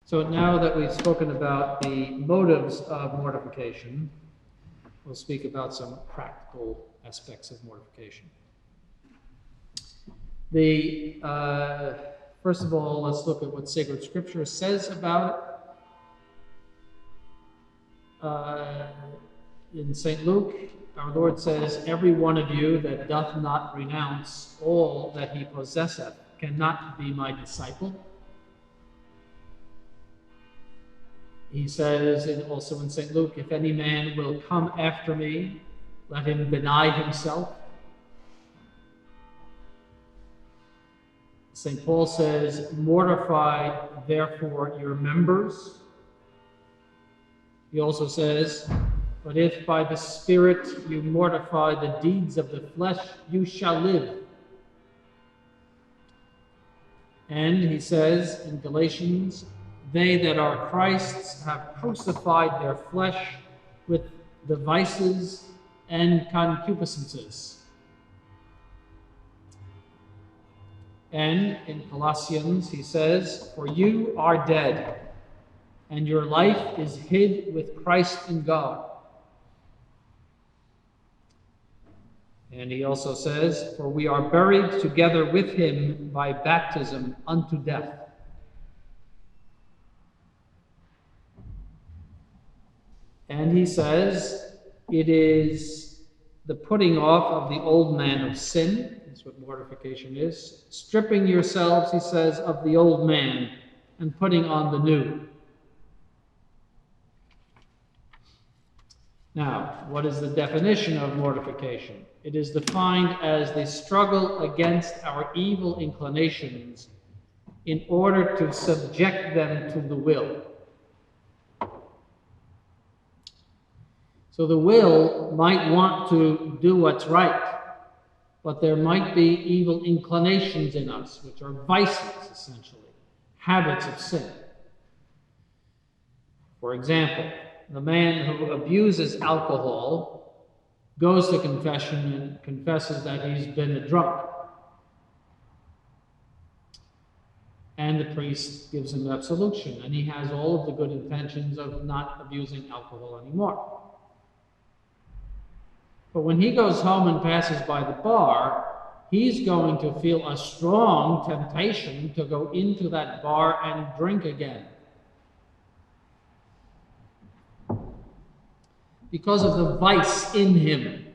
So now that we've spoken about the motives of mortification, we'll speak about some practical aspects of mortification. First of all, let's look at what sacred scripture says about it. In St. Luke, our Lord says, "Every one of you that doth not renounce all that he possesseth cannot be my disciple." He says also in St. Luke, "If any man will come after me, let him deny himself." St. Paul says, "Mortify therefore your members." He also says, "But if by the Spirit you mortify the deeds of the flesh, you shall live." And he says in Galatians, "They that are Christ's have crucified their flesh with the vices and concupiscences." And in Colossians he says, "For you are dead, and your life is hid with Christ in God." And he also says, "For we are buried together with him by baptism unto death." And he says, it is the putting off of the old man of sin. That's what mortification is. Stripping yourselves, he says, of the old man and putting on the new. Now, what is the definition of mortification? It is defined as the struggle against our evil inclinations in order to subject them to the will. So the will might want to do what's right, but there might be evil inclinations in us, which are vices, essentially, habits of sin. For example, the man who abuses alcohol goes to confession and confesses that he's been a drunk. And the priest gives him absolution, and he has all of the good intentions of not abusing alcohol anymore. But when he goes home and passes by the bar, he's going to feel a strong temptation to go into that bar and drink again. Because of the vice in him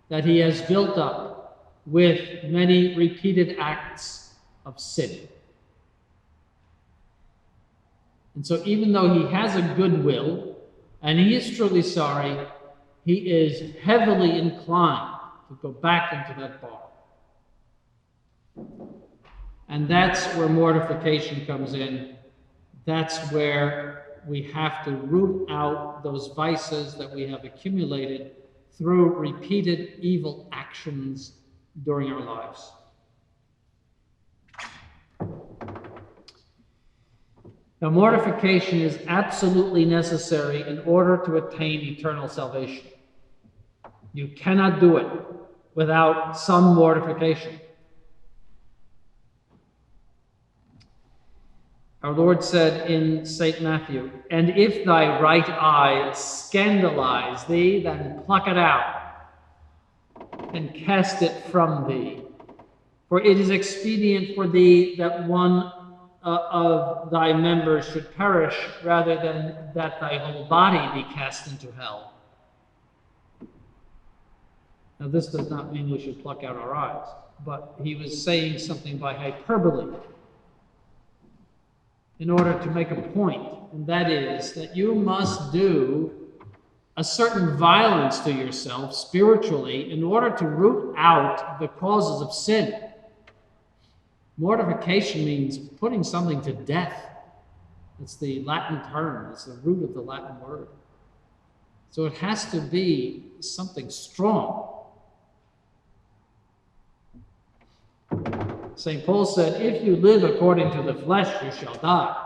that he has built up with many repeated acts of sin. And so even though he has a good will, and he is truly sorry, he is heavily inclined to go back into that bar. And that's where mortification comes in. That's where we have to root out those vices that we have accumulated through repeated evil actions during our lives. Now, mortification is absolutely necessary in order to attain eternal salvation. You cannot do it without some mortification. Our Lord said in St. Matthew, "And if thy right eye scandalize thee, then pluck it out and cast it from thee. For it is expedient for thee that one of thy members should perish, rather than that thy whole body be cast into hell." Now, this does not mean we should pluck out our eyes, but he was saying something by hyperbole in order to make a point, and that is that you must do a certain violence to yourself spiritually in order to root out the causes of sin. Mortification means putting something to death. It's the Latin term. It's the root of the Latin word. So it has to be something strong. St. Paul said, "If you live according to the flesh, you shall die.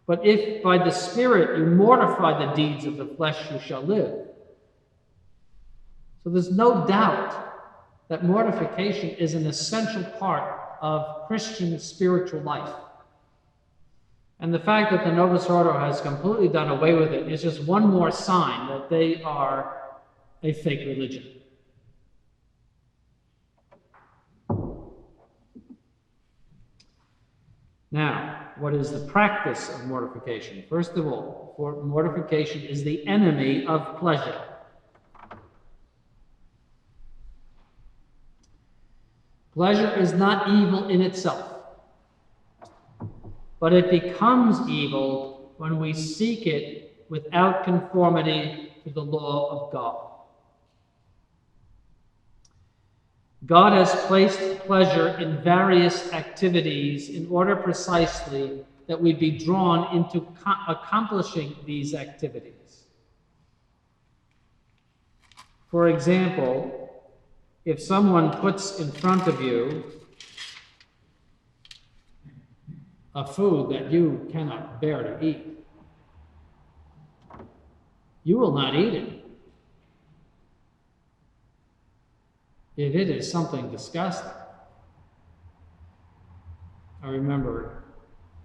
But if by the Spirit you mortify the deeds of the flesh, you shall live." So there's no doubt that mortification is an essential part of Christian spiritual life. And the fact that the Novus Ordo has completely done away with it is just one more sign that they are a fake religion. Now, what is the practice of mortification? First of all, mortification is the enemy of pleasure. Pleasure is not evil in itself, but it becomes evil when we seek it without conformity to the law of God. God has placed pleasure in various activities in order precisely that we be drawn into accomplishing these activities. For example, if someone puts in front of you a food that you cannot bear to eat, you will not eat it. If it is something disgusting. I remember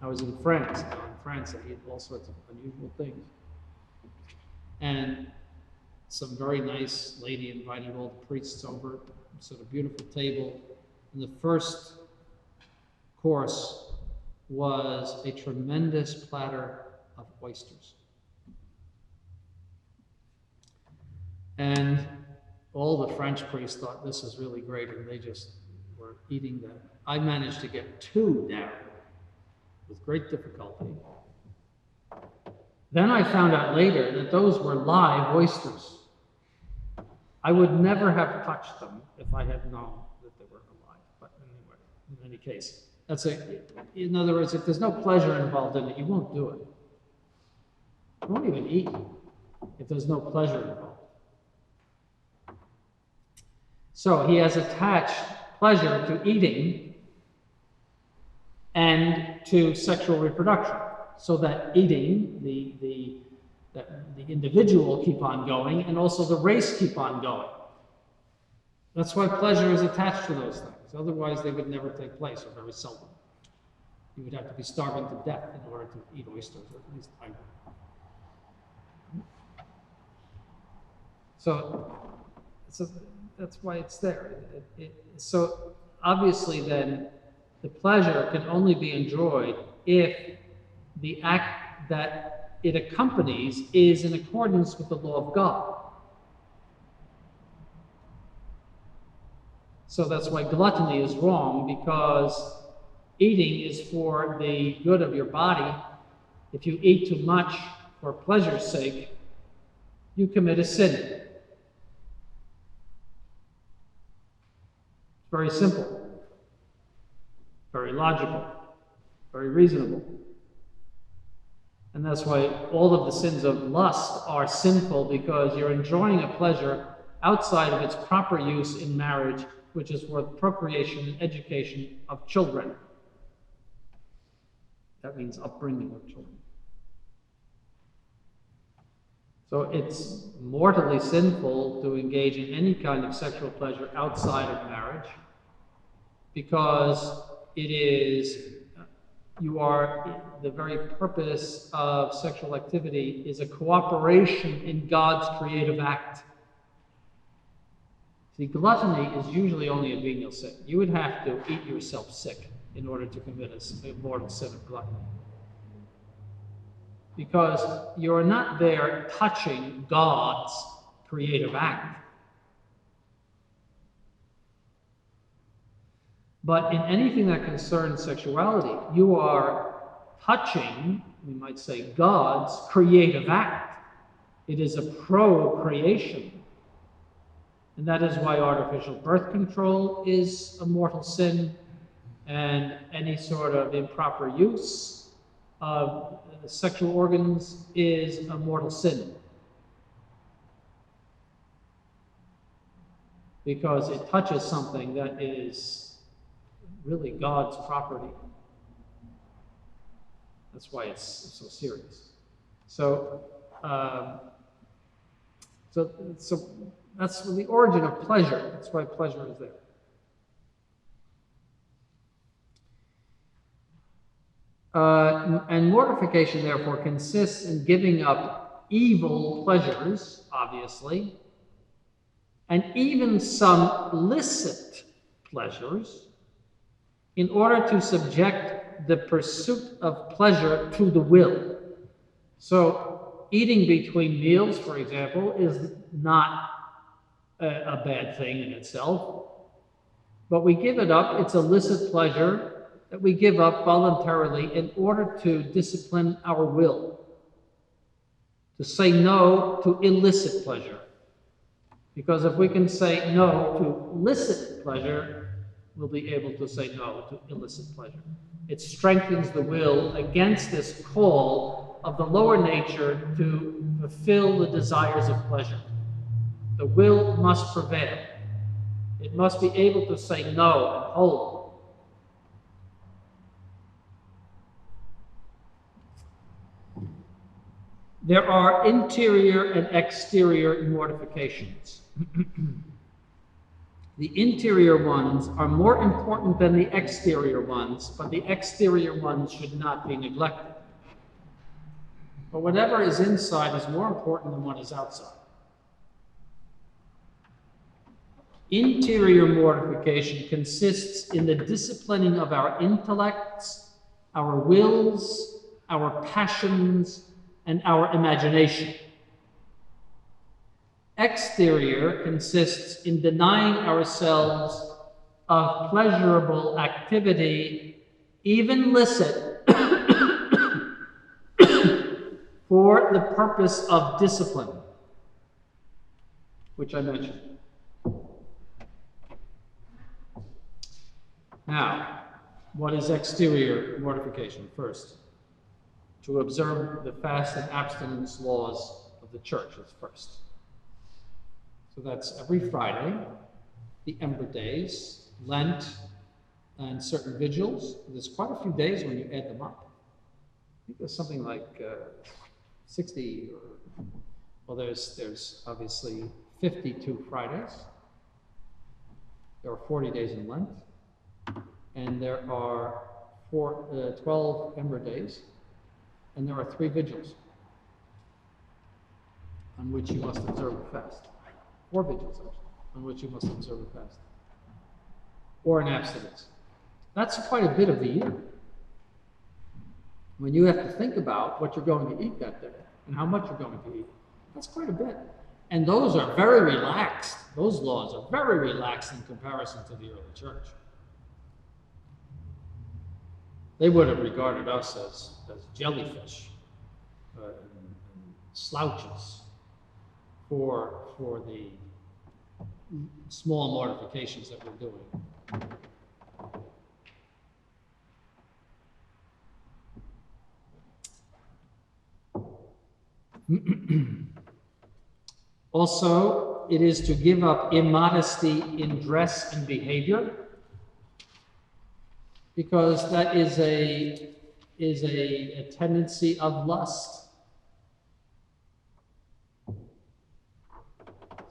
I was in France. In France, I ate all sorts of unusual things. And some very nice lady invited all the priests over, sort of beautiful table. And the first course was a tremendous platter of oysters. And all the French priests thought this was really great, and they just were eating them. I managed to get 2 down with great difficulty. Then I found out later that those were live oysters. I would never have touched them if I had known that they were alive. But anyway, in any case, in other words, if there's no pleasure involved in it, you won't do it. You won't even eat if there's no pleasure involved. So he has attached pleasure to eating and to sexual reproduction, so that eating, the individual keep on going, and also the race keep on going. That's why pleasure is attached to those things. Otherwise, they would never take place, or very seldom. You would have to be starving to death in order to eat oysters, or at least I would. So that's why it's there. So obviously then, the pleasure can only be enjoyed if the act that it accompanies is in accordance with the law of God. So that's why gluttony is wrong, because eating is for the good of your body. If you eat too much for pleasure's sake, you commit a sin. Very simple, very logical, very reasonable. And that's why all of the sins of lust are sinful, because you're enjoying a pleasure outside of its proper use in marriage, which is for the procreation and education of children. That means upbringing of children. So it's mortally sinful to engage in any kind of sexual pleasure outside of marriage, because the very purpose of sexual activity is a cooperation in God's creative act. See, gluttony is usually only a venial sin. You would have to eat yourself sick in order to commit a mortal sin of gluttony. Because you're not there touching God's creative act. But in anything that concerns sexuality, you are touching, we might say, God's creative act. It is a procreation. And that is why artificial birth control is a mortal sin, and any sort of improper use of sexual organs is a mortal sin, because it touches something that is really God's property. That's why it's so serious. So that's the origin of pleasure. That's why pleasure is there. And mortification, therefore, consists in giving up evil pleasures, obviously, and even some licit pleasures, in order to subject the pursuit of pleasure to the will. So, eating between meals, for example, is not a bad thing in itself, but we give it up. It's a licit pleasure that we give up voluntarily in order to discipline our will, to say no to illicit pleasure. Because if we can say no to licit pleasure, we'll be able to say no to illicit pleasure. It strengthens the will against this call of the lower nature to fulfill the desires of pleasure. The will must prevail. It must be able to say no and hold. There are interior and exterior mortifications. The interior ones are more important than the exterior ones, but the exterior ones should not be neglected. But whatever is inside is more important than what is outside. Interior mortification consists in the disciplining of our intellects, our wills, our passions, and our imagination. Exterior consists in denying ourselves of pleasurable activity, even licit, for the purpose of discipline, which I mentioned. Now, what is exterior mortification? First, to observe the fast and abstinence laws of the church is first. So that's every Friday, the Ember Days, Lent, and certain vigils. There's quite a few days when you add them up. I think there's something like 60, well, there's obviously 52 Fridays. There are 40 days in Lent, and there are 12 Ember Days, and there are 3 vigils on which you must observe a fast. 4 vigils, actually, on which you must observe a fast, or an abstinence. That's quite a bit of the year. When you have to think about what you're going to eat that day and how much you're going to eat, that's quite a bit. And those are very relaxed. Those laws are very relaxed in comparison to the early church. They would have regarded us as jellyfish and slouches for the small mortifications that we're doing. Also, it is to give up immodesty in dress and behavior, because that is a tendency of lust.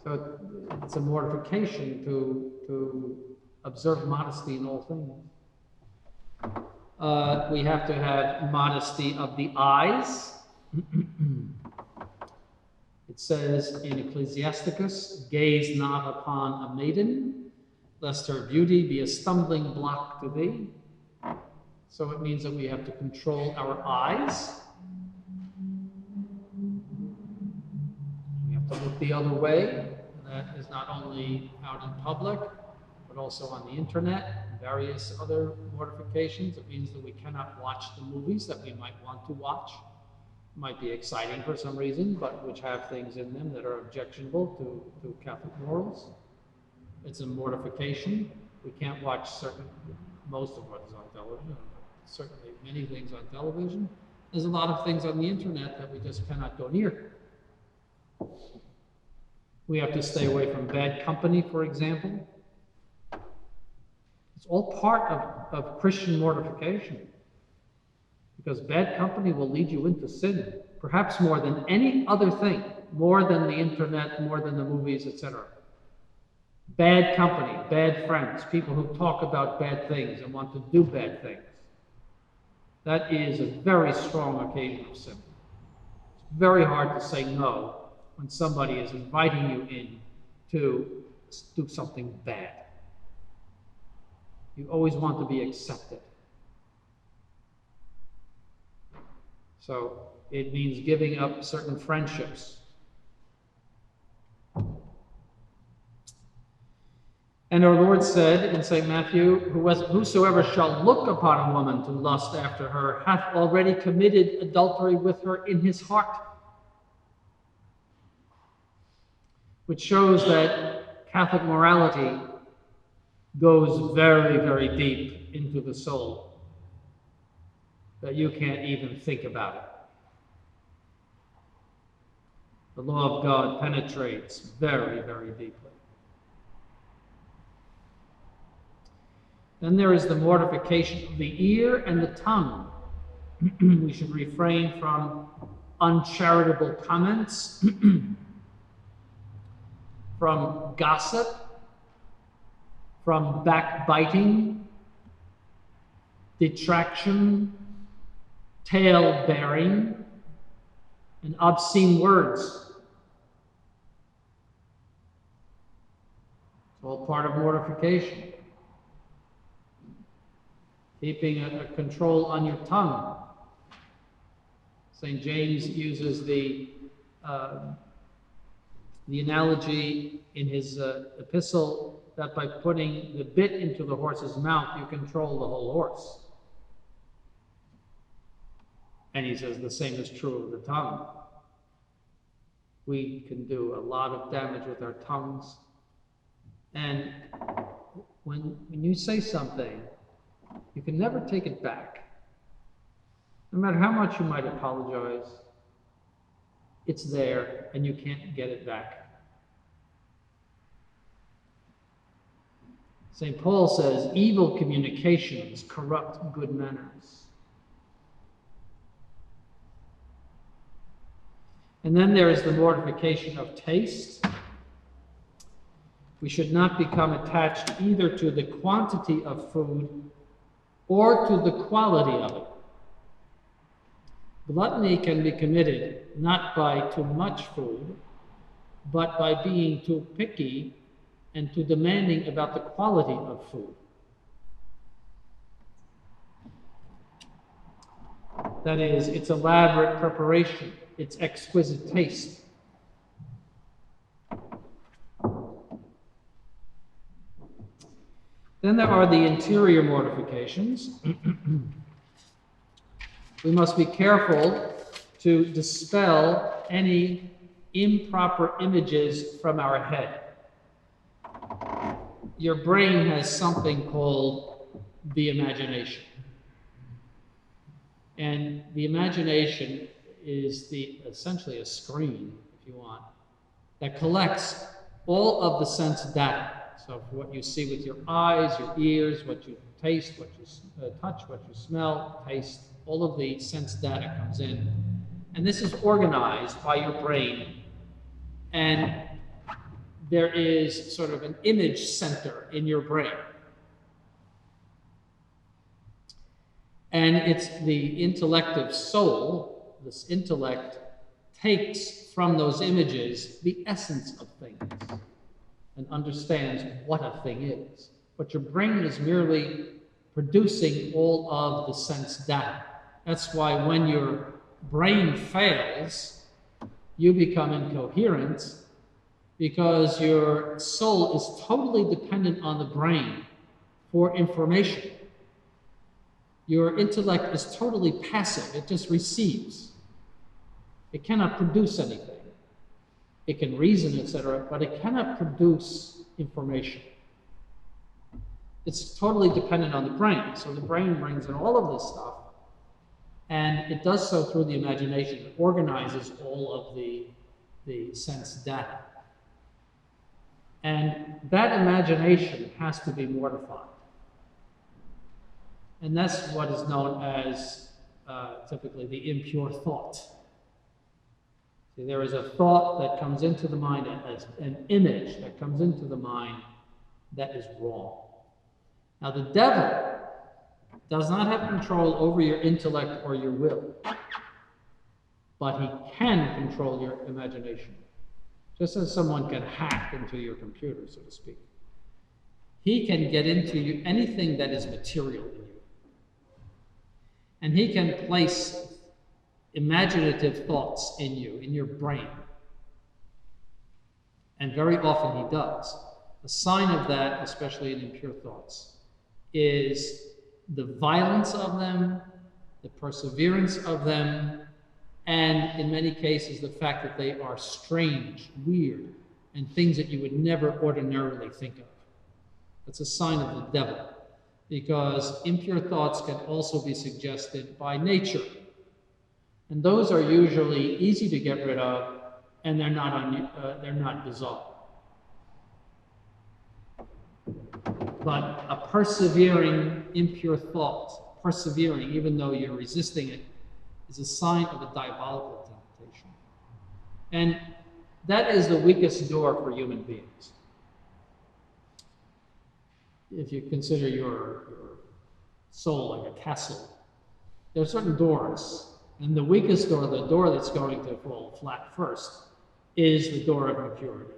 So it's a mortification to observe modesty in all things. We have to have modesty of the eyes. It says in Ecclesiasticus, "Gaze not upon a maiden, lest her beauty be a stumbling block to thee." So it means that we have to control our eyes. We have to look the other way. That is not only out in public, but also on the internet and various other mortifications. It means that we cannot watch the movies that we might want to watch. Might be exciting for some reason, but which have things in them that are objectionable to Catholic morals. It's a mortification. We can't watch most of what is on television, certainly many things on television. There's a lot of things on the internet that we just cannot go near. We have to stay away from bad company, for example. It's all part of Christian mortification. Because bad company will lead you into sin, perhaps more than any other thing, more than the internet, more than the movies, etc. Bad company, bad friends, people who talk about bad things and want to do bad things. That is a very strong occasion of sin. It's very hard to say no when somebody is inviting you in to do something bad. You always want to be accepted. So it means giving up certain friendships. And our Lord said in St. Matthew, whosoever shall look upon a woman to lust after her hath already committed adultery with her in his heart. Which shows that Catholic morality goes very, very deep into the soul, that you can't even think about it. The law of God penetrates very, very deeply. Then there is the mortification of the ear and the tongue. We should refrain from uncharitable comments, from gossip, from backbiting, detraction, tale-bearing, and obscene words. It's all part of mortification. Keeping a control on your tongue. St. James uses the analogy in his epistle that by putting the bit into the horse's mouth, you control the whole horse. And he says the same is true of the tongue. We can do a lot of damage with our tongues. And when you say something, you can never take it back. No matter how much you might apologize, it's there and you can't get it back. St. Paul says, evil communications corrupt good manners. And then there is the mortification of taste. We should not become attached either to the quantity of food or to the quality of it. Gluttony can be committed not by too much food, but by being too picky and too demanding about the quality of food. That is, its elaborate preparation, its exquisite taste. Then there are the interior mortifications. We must be careful to dispel any improper images from our head. Your brain has something called the imagination. And the imagination is essentially a screen, if you want, that collects all of the sense data. So what you see with your eyes, your ears, what you taste, what you touch, what you smell, taste, all of the sense data comes in. And this is organized by your brain. And there is sort of an image center in your brain. And it's the intellective soul, this intellect, takes from those images the essence of things and understands what a thing is. But your brain is merely producing all of the sense data. That's why when your brain fails, you become incoherent, because your soul is totally dependent on the brain for information. Your intellect is totally passive. It just receives. It cannot produce anything. It can reason, etc., but it cannot produce information. It's totally dependent on the brain. So the brain brings in all of this stuff, and it does so through the imagination. It organizes all of the sense data. And that imagination has to be mortified. And that's what is known as typically the impure thought. See, there is a thought that comes into the mind, an image that comes into the mind that is wrong. Now the devil does not have control over your intellect or your will, but he can control your imagination. Just as someone can hack into your computer, so to speak. He can get into you anything that is material in you. And he can place imaginative thoughts in you, in your brain. And very often he does. A sign of that, especially in impure thoughts, is the violence of them, the perseverance of them, and in many cases, the fact that they are strange, weird, and things that you would never ordinarily think of. That's a sign of the devil, because impure thoughts can also be suggested by nature. And those are usually easy to get rid of, and they're not dissolved. But a persevering impure thought, persevering even though you're resisting it, is a sign of a diabolical temptation. And that is the weakest door for human beings. If you consider your soul like a castle, there are certain doors, and the weakest door, the door that's going to fall flat first, is the door of impurity.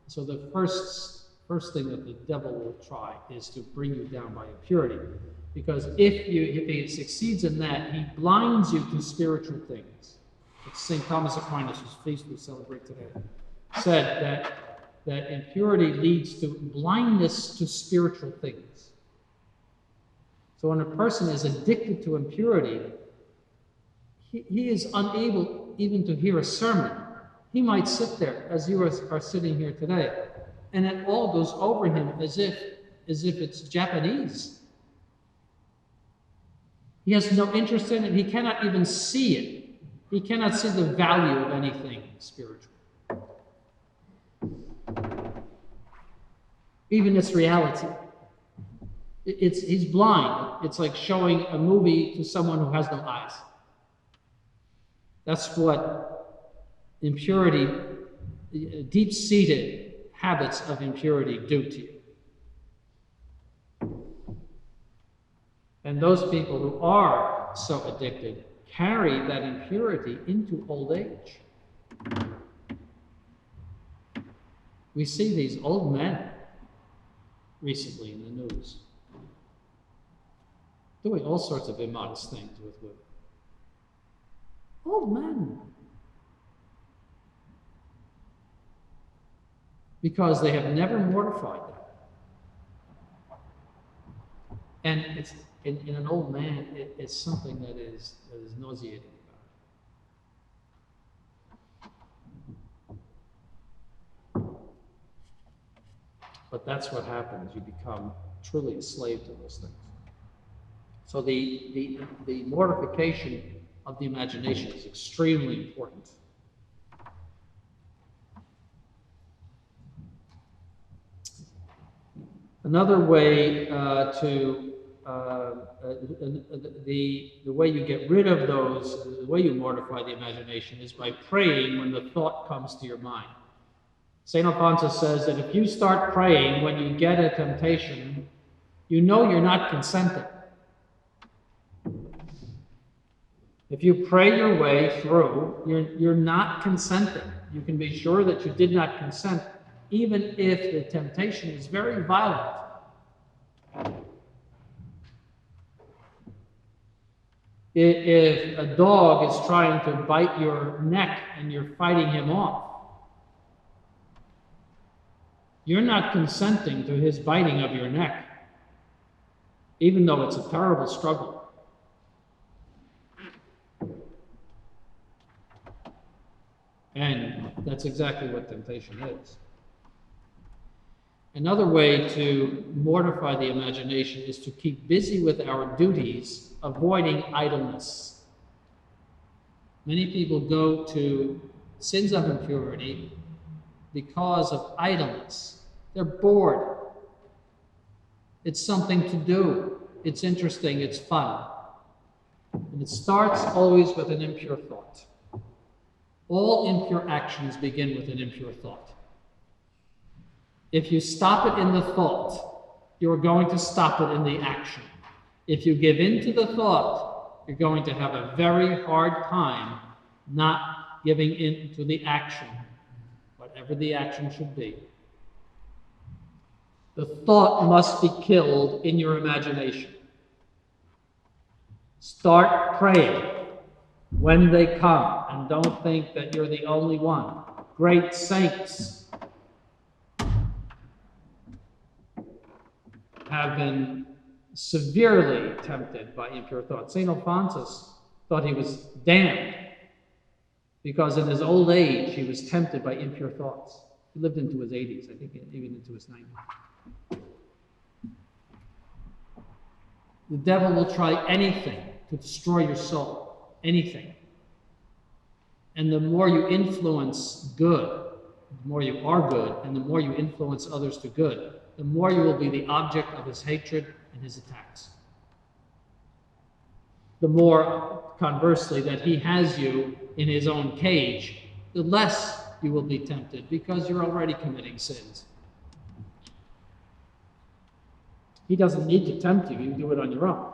So the first thing that the devil will try is to bring you down by impurity. Because if he succeeds in that, he blinds you to spiritual things. It's St. Thomas Aquinas, whose feast we celebrate today, said that impurity leads to blindness to spiritual things. So when a person is addicted to impurity, he is unable even to hear a sermon. He might sit there, as you are sitting here today, and it all goes over him as if it's Japanese. He has no interest in it. He cannot even see it. He cannot see the value of anything spiritual, even its reality. He's blind. It's like showing a movie to someone who has no eyes. That's what impurity, deep-seated habits of impurity do to you. And those people who are so addicted carry that impurity into old age. We see these old men recently in the news doing all sorts of immodest things with women. Old men. Because they have never mortified that. And it's in an old man, it's something that is nauseating about it. But that's what happens. You become truly a slave to those things. So the mortification of the imagination is extremely important. Another way the way you get rid of those, the way you mortify the imagination is by praying when the thought comes to your mind. St. Alphonsus says that if you start praying when you get a temptation, you know you're not consenting. If you pray your way through, you're not consenting. You can be sure that you did not consent, even if the temptation is very violent. If a dog is trying to bite your neck and you're fighting him off, you're not consenting to his biting of your neck, even though it's a terrible struggle. And that's exactly what temptation is. Another way to mortify the imagination is to keep busy with our duties, avoiding idleness. Many people go to sins of impurity because of idleness. They're bored. It's something to do. It's interesting. It's fun. And it starts always with an impure thought. All impure actions begin with an impure thought. If you stop it in the thought, you're going to stop it in the action. If you give in to the thought, you're going to have a very hard time not giving in to the action, whatever the action should be. The thought must be killed in your imagination. Start praying when they come, and don't think that you're the only one. Great saints have been severely tempted by impure thoughts. St. Alphonsus thought he was damned because in his old age he was tempted by impure thoughts. He lived into his 80s, I think even into his 90s. The devil will try anything to destroy your soul, anything. And the more you influence good, the more you are good, and the more you influence others to good, the more you will be the object of his hatred and his attacks. The more, conversely, that he has you in his own cage, the less you will be tempted because you're already committing sins. He doesn't need to tempt you. You do it on your own.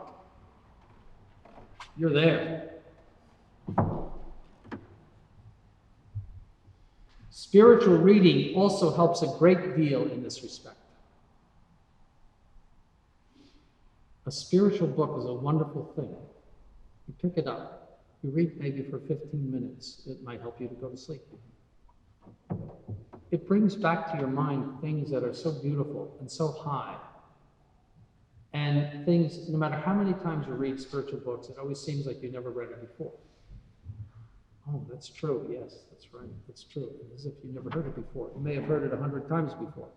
You're there. Spiritual reading also helps a great deal in this respect. A spiritual book is a wonderful thing. You pick it up. You read maybe for 15 minutes. It might help you to go to sleep. It brings back to your mind things that are so beautiful and so high. And things, no matter how many times you read spiritual books, it always seems like you never read it before. Oh, that's true. Yes, that's right. That's true. As if you never heard it before. You may have heard it 100 times before.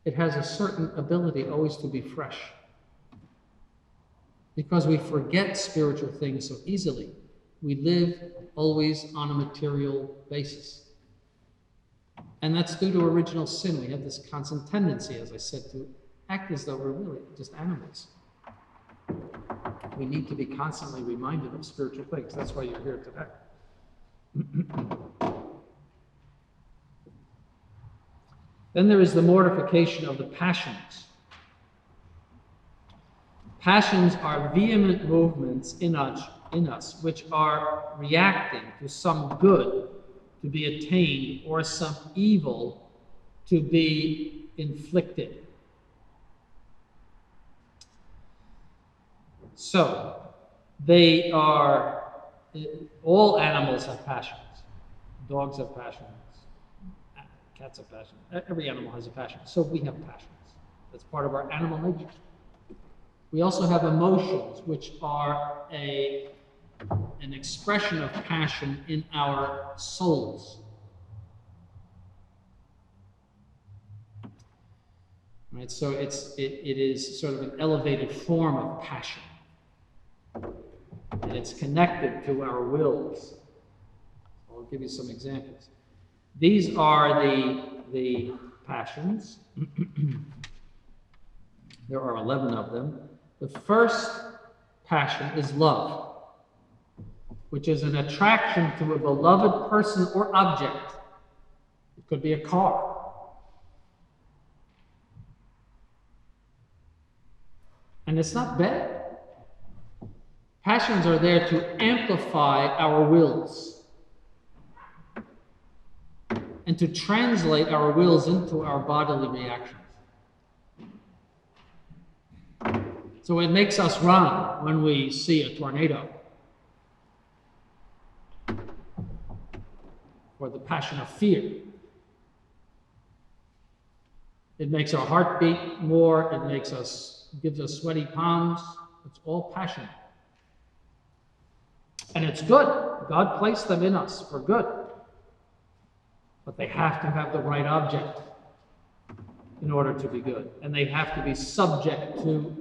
It has a certain ability always to be fresh. Because we forget spiritual things so easily. We live always on a material basis. And that's due to original sin. We have this constant tendency, as I said, to act as though we're really just animals. We need to be constantly reminded of spiritual things. That's why you're here today. Then there is the mortification of the passions. Passions are vehement movements in us which are reacting to some good to be attained or some evil to be inflicted. So, they are, all animals have passions. Dogs have passions. Cats have passions. Every animal has a passion. So we have passions. That's part of our animal nature. We also have emotions, which are an expression of passion in our souls. Right? So it is sort of an elevated form of passion. And it's connected to our wills. I'll give you some examples. These are the passions. There are 11 of them. The first passion is love, which is an attraction to a beloved person or object. It could be a car. And it's not bad. Passions are there to amplify our wills and to translate our wills into our bodily reactions. So it makes us run when we see a tornado, or the passion of fear. It makes our heart beat more. It gives us sweaty palms. It's all passion. And it's good. God placed them in us for good. But they have to have the right object in order to be good. And they have to be subject to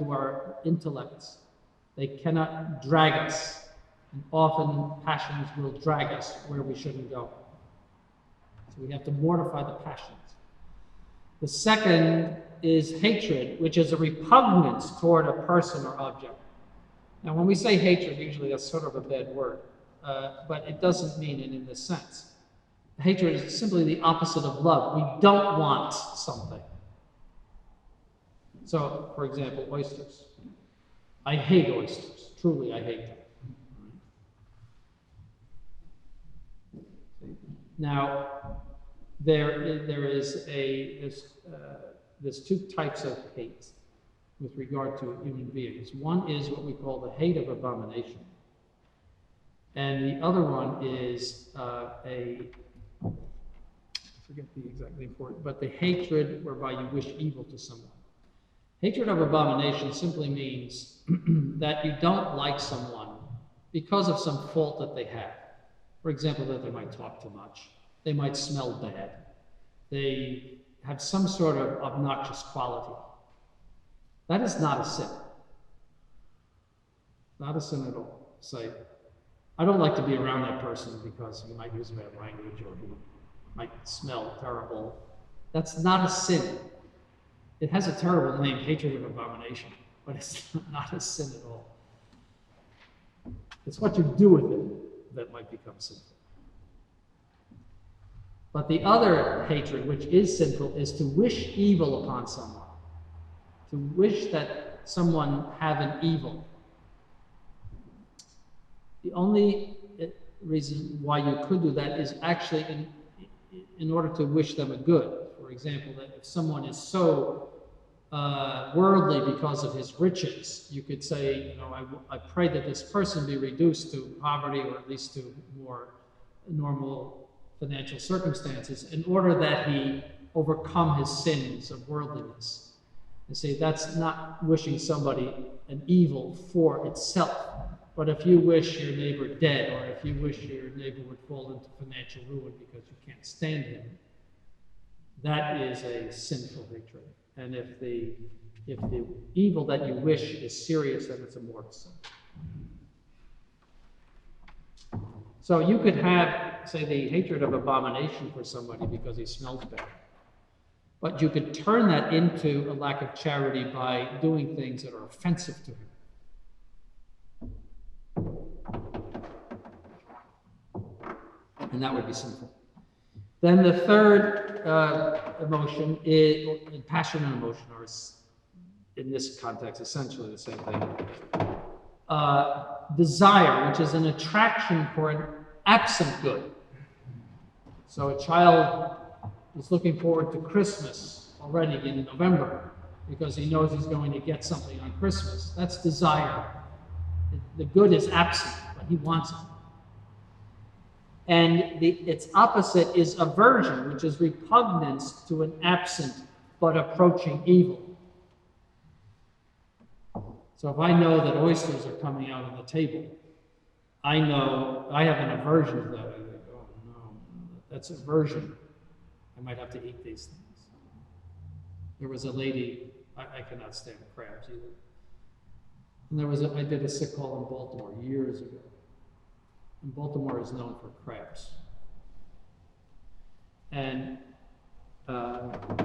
our intellects. They cannot drag us. And often passions will drag us where we shouldn't go. So we have to mortify the passions. The second is hatred, which is a repugnance toward a person or object. Now, when we say hatred, usually that's sort of a bad word, but it doesn't mean it in this sense. Hatred is simply the opposite of love. We don't want something. So, for example, oysters. I hate oysters. Truly, I hate them. Now, there's two types of hate with regard to human beings. One is what we call the hate of abomination, and the other one is I forget the exact name for it, but the hatred whereby you wish evil to someone. Hatred of abomination simply means that you don't like someone because of some fault that they have. For example, that they might talk too much, they might smell bad, they have some sort of obnoxious quality. That is not a sin. Not a sin at all. Say, I don't like to be around that person because he might use bad language or he might smell terrible. That's not a sin. It has a terrible name, hatred of abomination, but it's not a sin at all. It's what you do with it that might become sinful. But the other hatred, which is sinful, is to wish evil upon someone. To wish that someone have an evil. The only reason why you could do that is actually in order to wish them a good. For example, that if someone is so worldly because of his riches, you could say, I pray that this person be reduced to poverty or at least to more normal financial circumstances in order that he overcome his sins of worldliness. And say that's not wishing somebody an evil for itself. But if you wish your neighbor dead, or if you wish your neighbor would fall into financial ruin because you can't stand him, that is a sinful hatred. And if the evil that you wish is serious, then it's a mortal sin. So you could have, say, the hatred of abomination for somebody because he smells bad. But you could turn that into a lack of charity by doing things that are offensive to him. And that would be sinful. Then the third emotion is passion and emotion, or in this context, essentially the same thing. Desire, which is an attraction for an absent good. So a child is looking forward to Christmas already in November because he knows he's going to get something on Christmas. That's desire. The good is absent, but he wants it. And its opposite is aversion, which is repugnance to an absent but approaching evil. So if I know that oysters are coming out on the table, I know I have an aversion to that. I think, oh no, that's aversion. I might have to eat these things. There was a lady, I cannot stand crabs either. And I did a sick call in Baltimore years ago. And Baltimore is known for crabs. And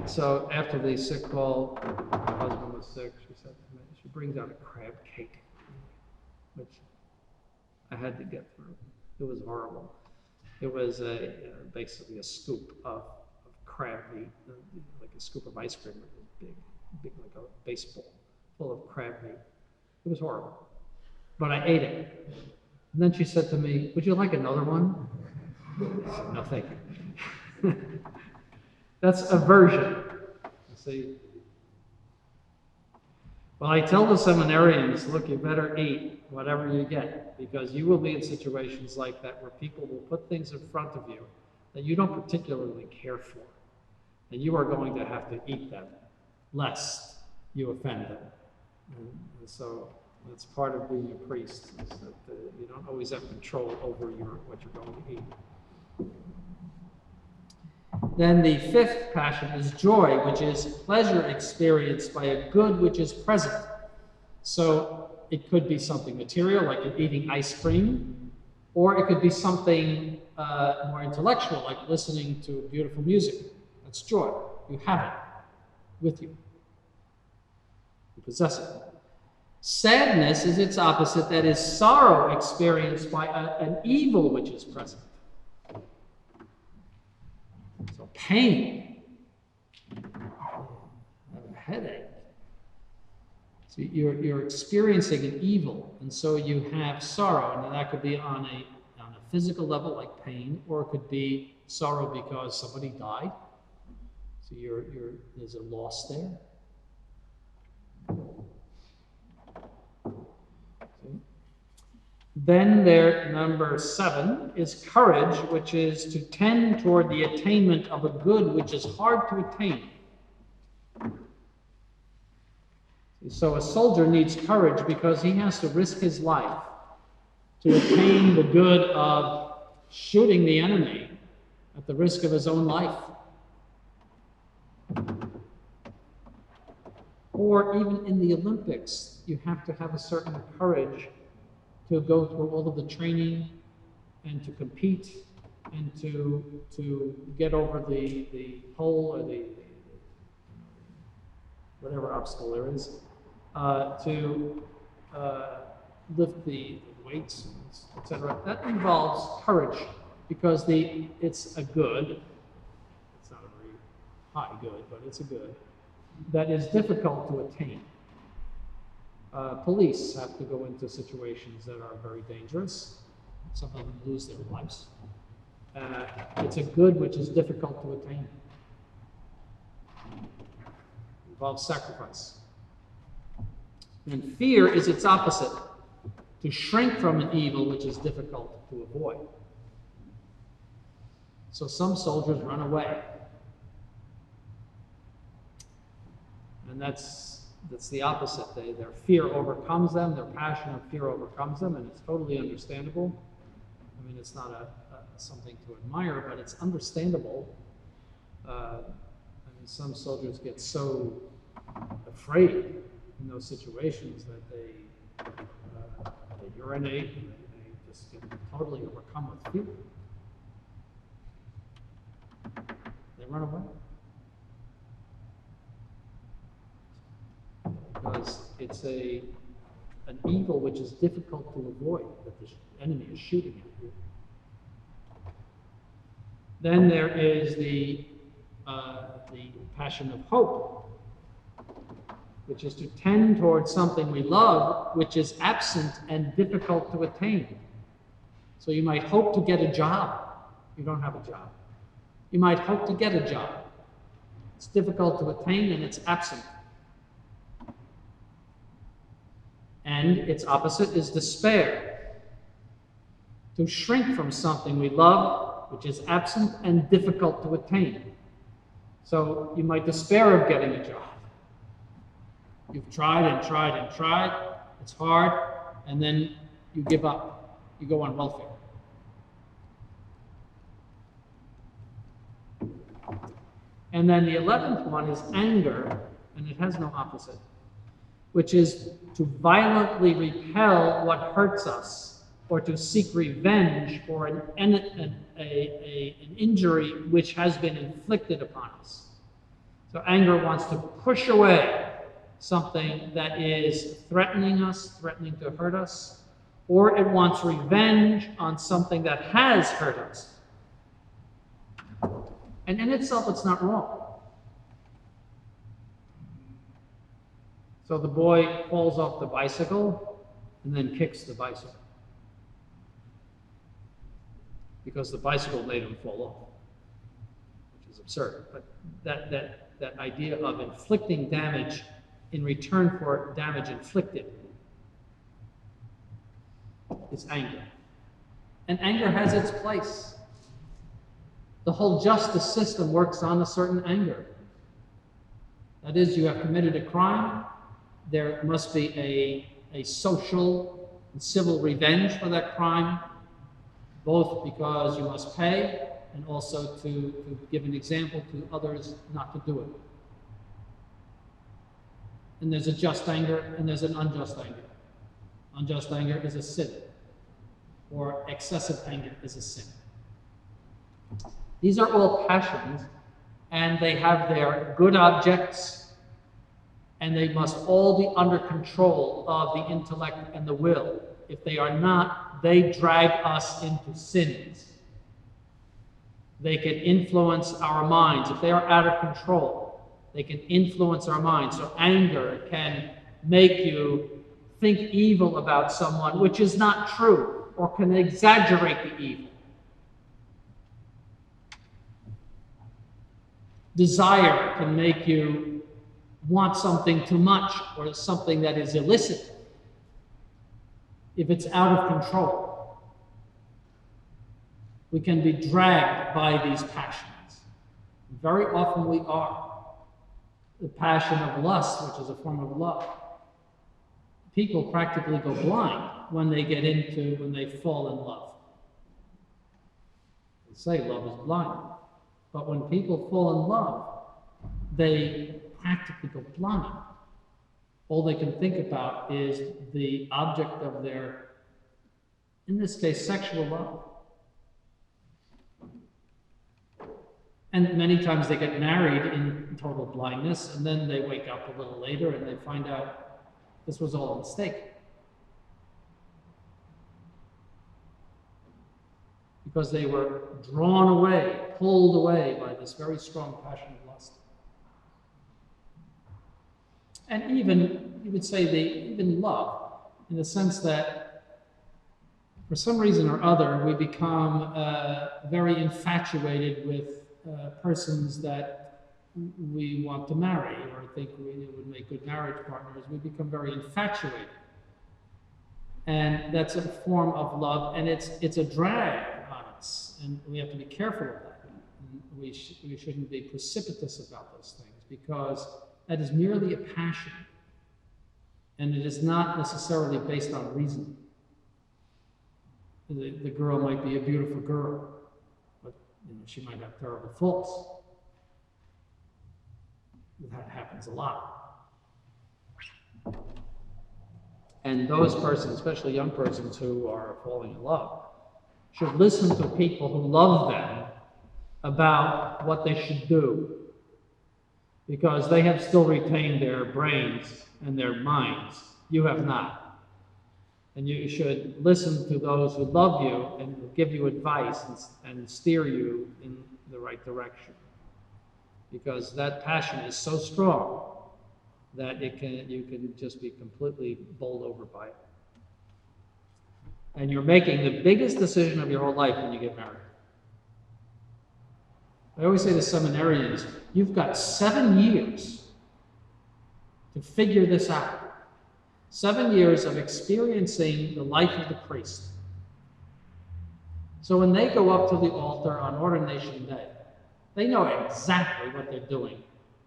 so after the sick call, my husband was sick, she brings out a crab cake, which I had to get through. It was horrible. It was basically a scoop of crab meat, like a scoop of ice cream, big like a baseball full of crab meat. It was horrible. But I ate it. And then she said to me, would you like another one? I said, no, thank you. That's aversion. See? Well, I tell the seminarians, look, you better eat whatever you get, because you will be in situations like that where people will put things in front of you that you don't particularly care for. And you are going to have to eat them, lest you offend them. And so that's part of being a priest, is that you don't always have control over what you're going to eat. Then the fifth passion is joy, which is pleasure experienced by a good which is present. So it could be something material, like eating ice cream, or it could be something more intellectual, like listening to beautiful music. That's joy. You have it with you. You possess it. Sadness is its opposite, that is sorrow experienced by an evil which is present. So pain, I have a headache. So you're experiencing an evil, and so you have sorrow, and that could be on a physical level, like pain, or it could be sorrow because somebody died. So there's a loss there. Okay. Then there, number 7, is courage, which is to tend toward the attainment of a good which is hard to attain. So a soldier needs courage because he has to risk his life to attain the good of shooting the enemy at the risk of his own life. Or even in the Olympics, you have to have a certain courage to go through all of the training and to compete and to get over the pole or the whatever obstacle there is, to lift the weights, etc. That involves courage because it's a good, it's not a very high good, but it's a good, that is difficult to attain. Police have to go into situations that are very dangerous. Some of them lose their lives. It's a good which is difficult to attain. It involves sacrifice. And fear is its opposite, to shrink from an evil which is difficult to avoid. So some soldiers run away. And that's the opposite. Their fear overcomes them, their passion of fear overcomes them, and it's totally understandable. I mean, it's not something to admire, but it's understandable. I mean, some soldiers get so afraid in those situations that they urinate and they just get totally overcome with fear. They run away. Because it's an evil which is difficult to avoid, that the enemy is shooting at you. Then there is the passion of hope, which is to tend towards something we love, which is absent and difficult to attain. So you might hope to get a job. You don't have a job. You might hope to get a job. It's difficult to attain and it's absent. And its opposite is despair. To shrink from something we love, which is absent and difficult to attain. So you might despair of getting a job. You've tried and tried and tried, it's hard, and then you give up. You go on welfare. And then the 11th one is anger, and it has no opposite, which is to violently repel what hurts us, or to seek revenge for an injury which has been inflicted upon us. So anger wants to push away something that is threatening us, threatening to hurt us, or it wants revenge on something that has hurt us. And in itself, it's not wrong. So the boy falls off the bicycle and then kicks the bicycle because the bicycle made him fall off, which is absurd. But that idea of inflicting damage in return for damage inflicted is anger. And anger has its place. The whole justice system works on a certain anger. That is, you have committed a crime, there must be a social and civil revenge for that crime, both because you must pay and also to give an example to others not to do it. And there's a just anger and there's an unjust anger. Unjust anger is a sin, or excessive anger is a sin. These are all passions, and they have their good objects, and they must all be under control of the intellect and the will. If they are not, they drag us into sins. They can influence our minds. If they are out of control, they can influence our minds. So anger can make you think evil about someone, which is not true, or can exaggerate the evil. Desire can make you want something too much, or something that is illicit, if it's out of control. We can be dragged by these passions. Very often we are. The passion of lust, which is a form of love. People practically go blind when they fall in love. They say love is blind. But when people fall in love, they practically go blind. All they can think about is the object of their, in this case, sexual love. And many times they get married in total blindness, and then they wake up a little later and they find out this was all a mistake. Because they were drawn away, pulled away by this very strong passion of lust. And even, you would say, even love, in the sense that for some reason or other, we become very infatuated with persons that we want to marry or think we would make good marriage partners. We become very infatuated. And that's a form of love, and it's a drag on us, and we have to be careful of that. And we shouldn't be precipitous about those things, because that is merely a passion, and it is not necessarily based on reason. The girl might be a beautiful girl, but she might have terrible faults. That happens a lot. And those persons, especially young persons who are falling in love, should listen to people who love them about what they should do, because they have still retained their brains and their minds. You have not. And you should listen to those who love you and give you advice and steer you in the right direction. Because that passion is so strong that you can just be completely bowled over by it. And you're making the biggest decision of your whole life when you get married. I always say to seminarians, you've got 7 years to figure this out. 7 years of experiencing the life of the priest. So when they go up to the altar on ordination day, they know exactly what they're doing.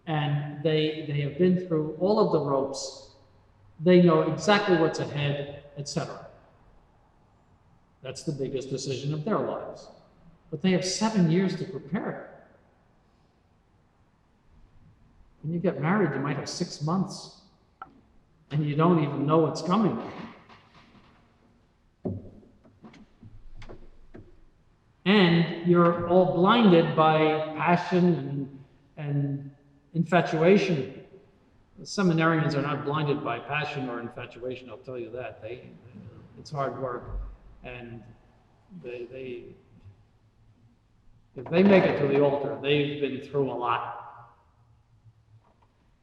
And they have been through all of the ropes. They know exactly what's ahead, etc. That's the biggest decision of their lives. But they have 7 years to prepare it. When you get married, you might have 6 months. And you don't even know what's coming. And you're all blinded by passion and infatuation. The seminarians are not blinded by passion or infatuation, I'll tell you that. It's hard work. And if they make it to the altar, they've been through a lot.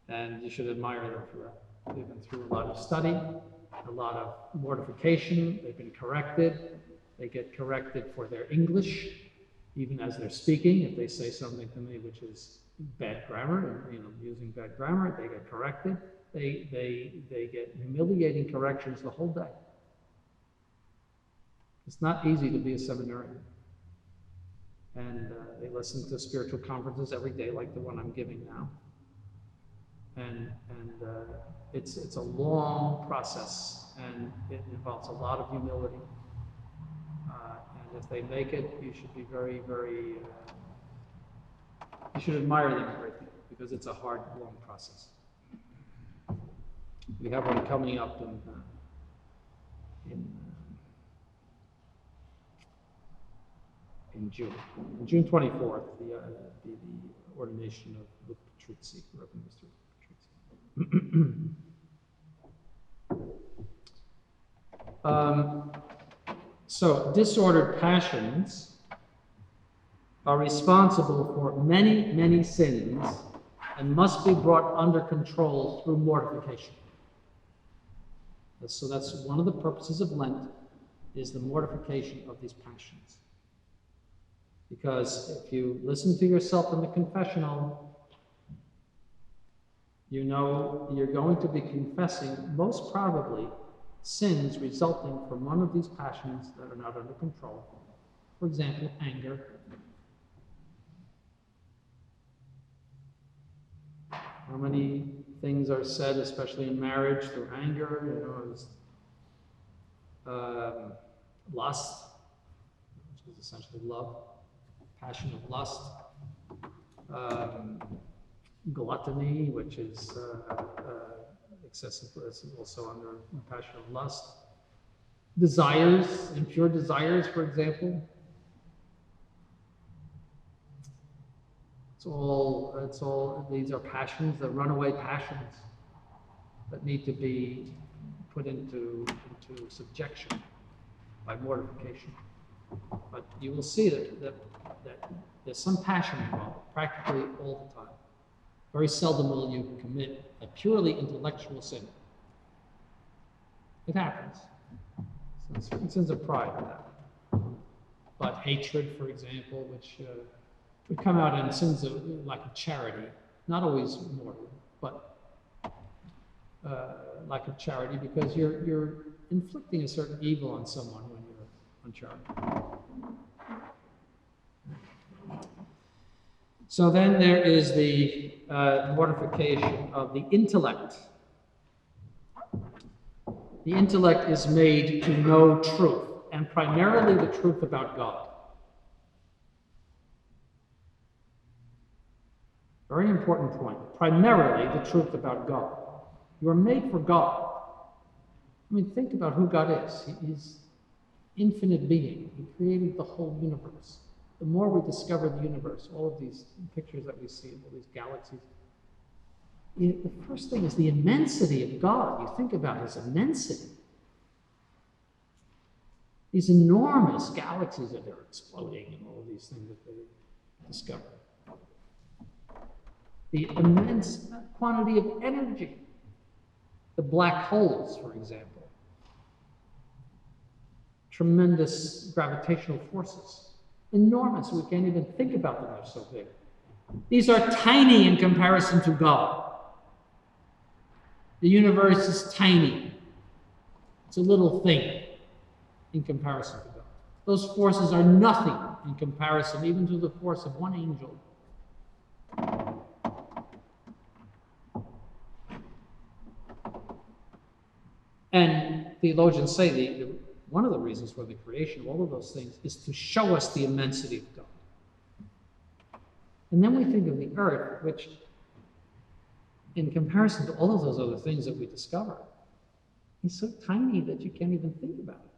And you should admire them for that. They've been through a lot of study, a lot of mortification. They've been corrected. They get corrected for their English, even as they're speaking. If they say something to me which is bad grammar, using bad grammar, they get corrected. They get humiliating corrections the whole day. It's not easy to be a seminarian. And they listen to spiritual conferences every day, like the one I'm giving now. And it's a long process, and it involves a lot of humility. And if they make it, you should be very, very, you should admire them greatly, because it's a hard, long process. We have one coming up in June. On June 24th, the ordination of Luke Patrizzi, Reverend Mr. So disordered passions are responsible for many, many sins and must be brought under control through mortification. So that's one of the purposes of Lent, is the mortification of these passions. Because if you listen to yourself in the confessional, you know you're going to be confessing, most probably, sins resulting from one of these passions that are not under control. For example, anger. How many things are said, especially in marriage, through anger? Lust, which is essentially love, passion of lust. Gluttony, which is excessive, is also under passion of lust. Desires, impure desires, for example. It's all, these are passions, the runaway passions that need to be put into subjection by mortification. But you will see that there's some passion involved, practically all the time. Very seldom will you commit a purely intellectual sin. It happens. So certain sins of pride are that. But hatred, for example, which would come out in sins of lack of charity, not always mortal, but lack of charity, because you're inflicting a certain evil on someone when you're uncharitable. So then there is the mortification of the intellect. The intellect is made to know truth, and primarily the truth about God. Very important point. Primarily the truth about God. You are made for God. I mean, think about who God is. He's infinite being. He created the whole universe. The more we discover the universe, all of these pictures that we see, all these galaxies, the first thing is the immensity of God. You think about his immensity. These enormous galaxies that are exploding and all of these things that they discover. The immense quantity of energy. The black holes, for example. Tremendous gravitational forces. Enormous. We can't even think about them. They're so big. These are tiny in comparison to God. The universe is tiny. It's a little thing in comparison to God. Those forces are nothing in comparison even to the force of one angel. And theologians say one of the reasons for the creation of all of those things is to show us the immensity of God. And then we think of the earth, which, in comparison to all of those other things that we discover, is so tiny that you can't even think about it.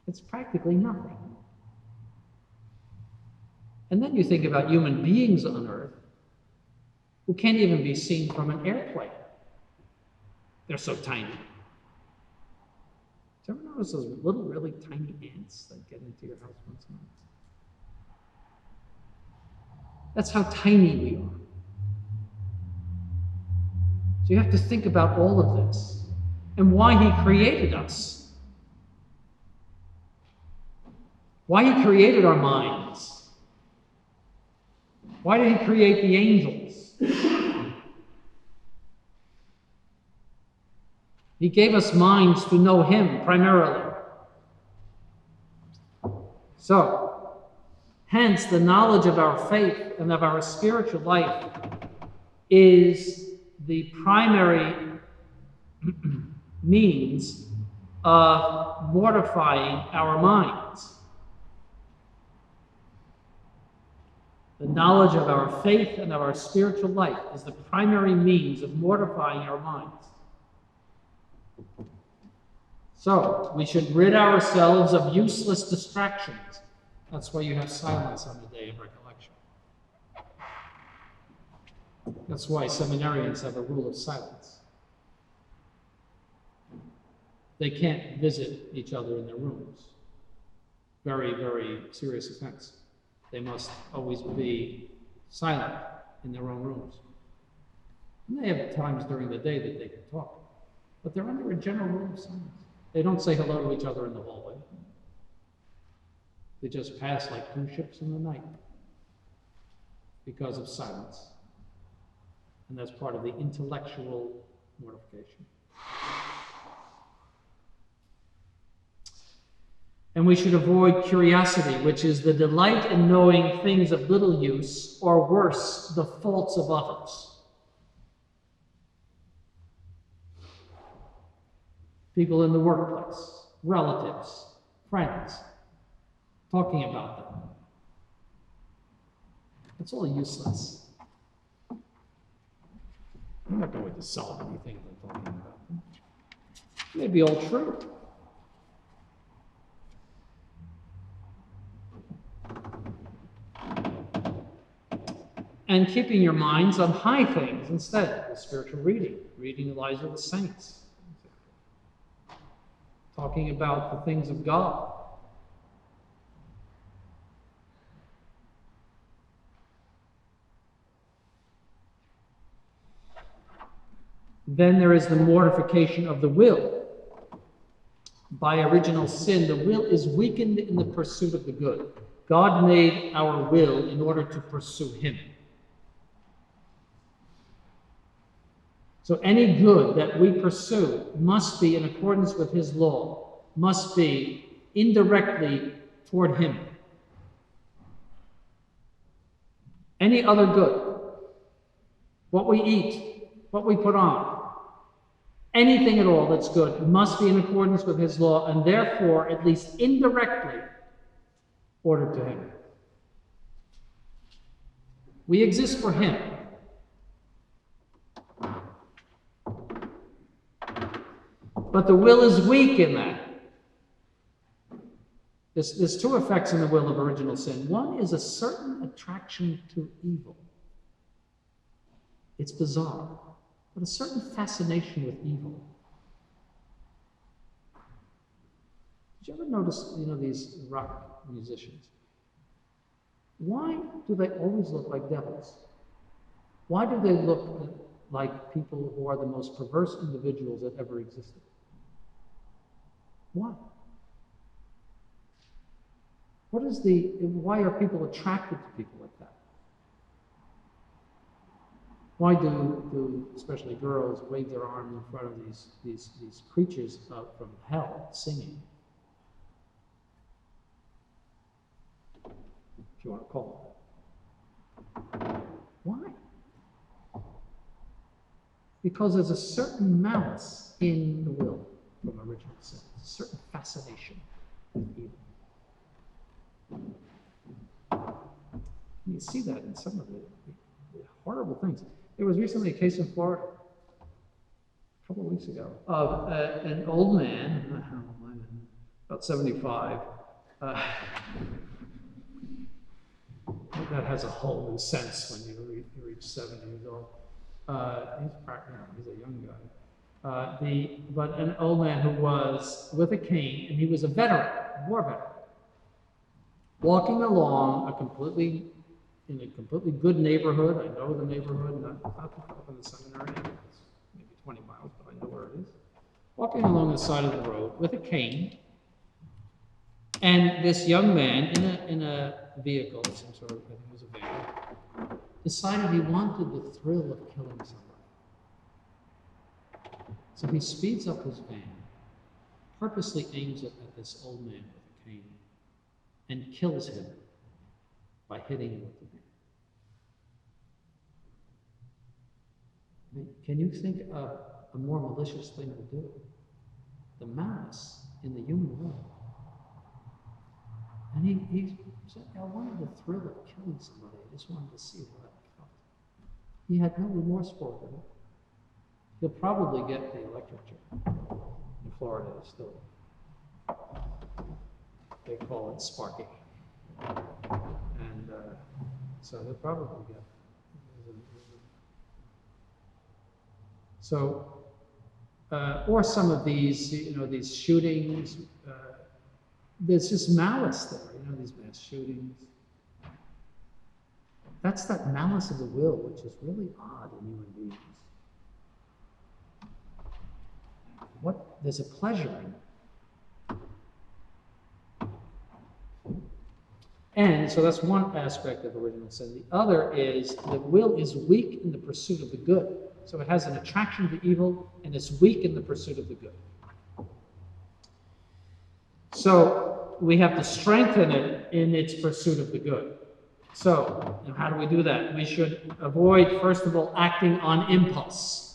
It's practically nothing. And then you think about human beings on earth who can't even be seen from an airplane. They're so tiny. Did you ever notice those little, really tiny ants that get into your house once in a while? That's how tiny we are. So you have to think about all of this and why he created us. Why he created our minds. Why did he create the angels? He gave us minds to know him primarily. So, hence the knowledge of our faith and of our spiritual life is the primary means of mortifying our minds. The knowledge of our faith and of our spiritual life is the primary means of mortifying our minds. So, we should rid ourselves of useless distractions. That's why you have silence on the day of recollection. That's why seminarians have a rule of silence. They can't visit each other in their rooms. Very, very serious offense. They must always be silent in their own rooms. And they have times during the day that they can talk, but they're under a general rule of silence. They don't say hello to each other in the hallway. They just pass like two ships in the night because of silence. And that's part of the intellectual mortification. And we should avoid curiosity, which is the delight in knowing things of little use, or worse, the faults of others. People in the workplace, relatives, friends, talking about them. It's all useless. I'm not going to solve anything by talking about them. It may be all true. And keeping your minds on high things instead, the spiritual reading the lives of the saints, talking about the things of God. Then there is the mortification of the will. By original sin, the will is weakened in the pursuit of the good. God made our will in order to pursue Him. So any good that we pursue must be in accordance with His law, must be indirectly toward Him. Any other good, what we eat, what we put on, anything at all that's good must be in accordance with His law, and therefore, at least indirectly, ordered to Him. We exist for Him. But the will is weak in that. There's two effects in the will of original sin. One is a certain attraction to evil. It's bizarre, but a certain fascination with evil. Did you ever notice, these rock musicians? Why do they always look like devils? Why do they look like people who are the most perverse individuals that ever existed? Why? Why are people attracted to people like that? Why do especially girls wave their arm in front of these creatures from hell singing? If you want to call it. Why? Because there's a certain malice in the will from original sin, a certain fascination with evil. You see that in some of the horrible things. There was recently a case in Florida, a couple of weeks ago, of an old man, about 75. That has a whole new sense when you reach 70 years old. He's a young guy. But an old man who was with a cane, and he was a veteran, a war veteran, walking along in a completely good neighborhood. I know the neighborhood, not too far from the seminary. It's maybe 20 miles, but I know where it is. Walking along the side of the road with a cane, and this young man in a vehicle, some sort of, I think it was a van, decided he wanted the thrill of killing somebody. So he speeds up his van, purposely aims it at this old man with a cane, and kills him by hitting him with the van. I mean, can you think of a more malicious thing to do? The malice in the human will. And he said, I wanted the thrill of killing somebody. I just wanted to see how that felt. He had no remorse for it. He'll probably get the electric chair. In Florida, it's still, they call it sparking. And so he'll probably get it. So, or some of these, these shootings, there's just malice there, these mass shootings. That's that malice of the will, which is really odd in human beings. there's a pleasure in it. And so that's one aspect of original sin. The other is the will is weak in the pursuit of the good. So it has an attraction to evil, and it's weak in the pursuit of the good. So we have to strengthen it in its pursuit of the good. So how do we do that? We should avoid, first of all, acting on impulse.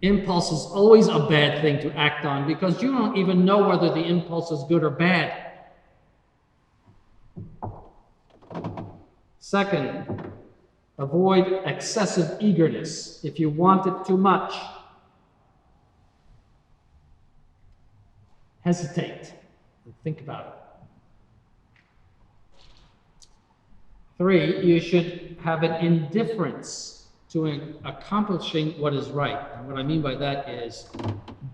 Impulse is always a bad thing to act on because you don't even know whether the impulse is good or bad. Second, avoid excessive eagerness. If you want it too much, hesitate and think about it. 3, you should have an indifference to accomplishing what is right. And what I mean by that is,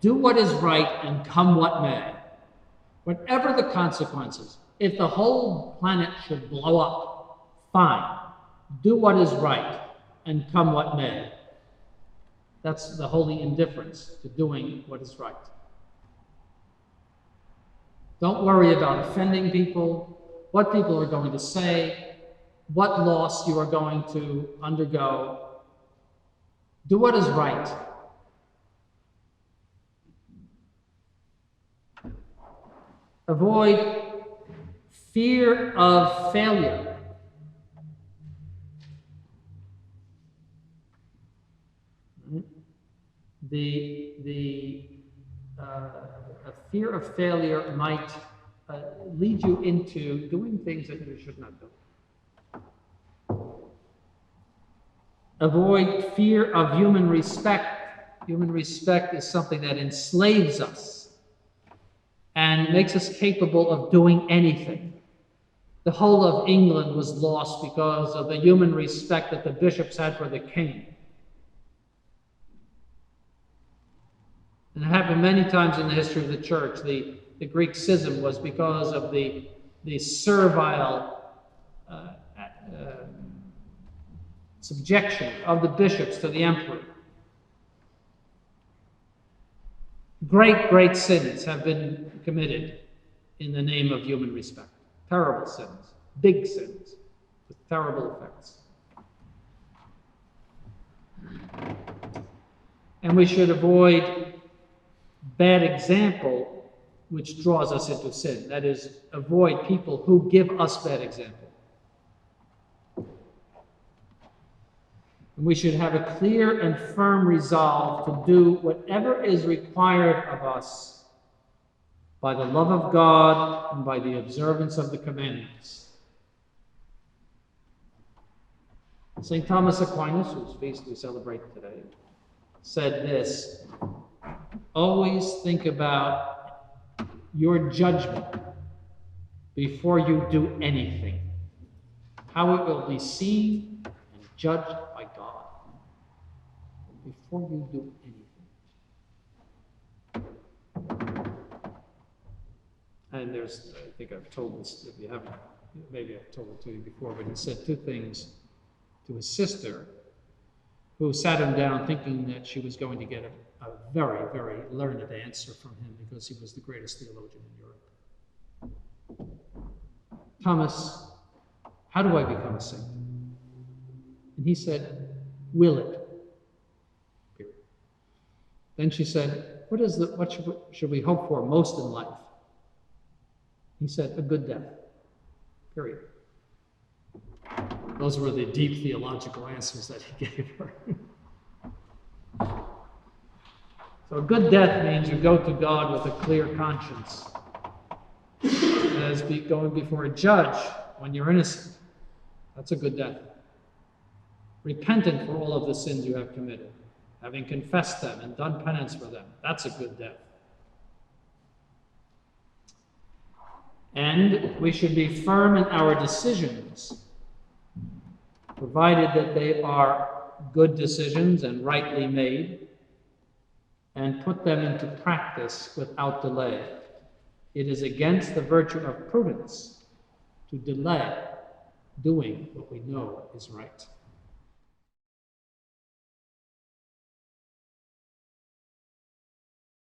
do what is right and come what may. Whatever the consequences, if the whole planet should blow up, fine. Do what is right and come what may. That's the holy indifference to doing what is right. Don't worry about offending people, what people are going to say, what loss you are going to undergo. Do what is right. Avoid fear of failure. A fear of failure might lead you into doing things that you should not do. Avoid fear of human respect. Human respect is something that enslaves us and makes us capable of doing anything. The whole of England was lost because of the human respect that the bishops had for the king. And it happened many times in the history of the church. The Greek schism was because of the servile subjection of the bishops to the emperor. Great sins have been committed in the name of human respect. Terrible sins, big sins, with terrible effects. And we should avoid bad example which draws us into sin. That is, avoid people who give us bad example. And we should have a clear and firm resolve to do whatever is required of us by the love of God and by the observance of the commandments. St. Thomas Aquinas, whose feast we celebrate today, said this: always think about your judgment before you do anything, how it will be seen and judged by God before you do anything. And there's, I think I've told this, if you haven't, maybe I've told it to you before, but he said 2 things to his sister, who sat him down thinking that she was going to get a very, very learned answer from him because he was the greatest theologian in Europe. Thomas, how do I become a saint? And he said, will it? Period. Then she said, what should we hope for most in life? He said, a good death. Period. Those were the deep theological answers that he gave her. So a good death means you go to God with a clear conscience, as going before a judge when you're innocent. That's a good death. Repentant for all of the sins you have committed, having confessed them and done penance for them. That's a good death. And we should be firm in our decisions, provided that they are good decisions and rightly made, and put them into practice without delay. It is against the virtue of prudence to delay doing what we know is right.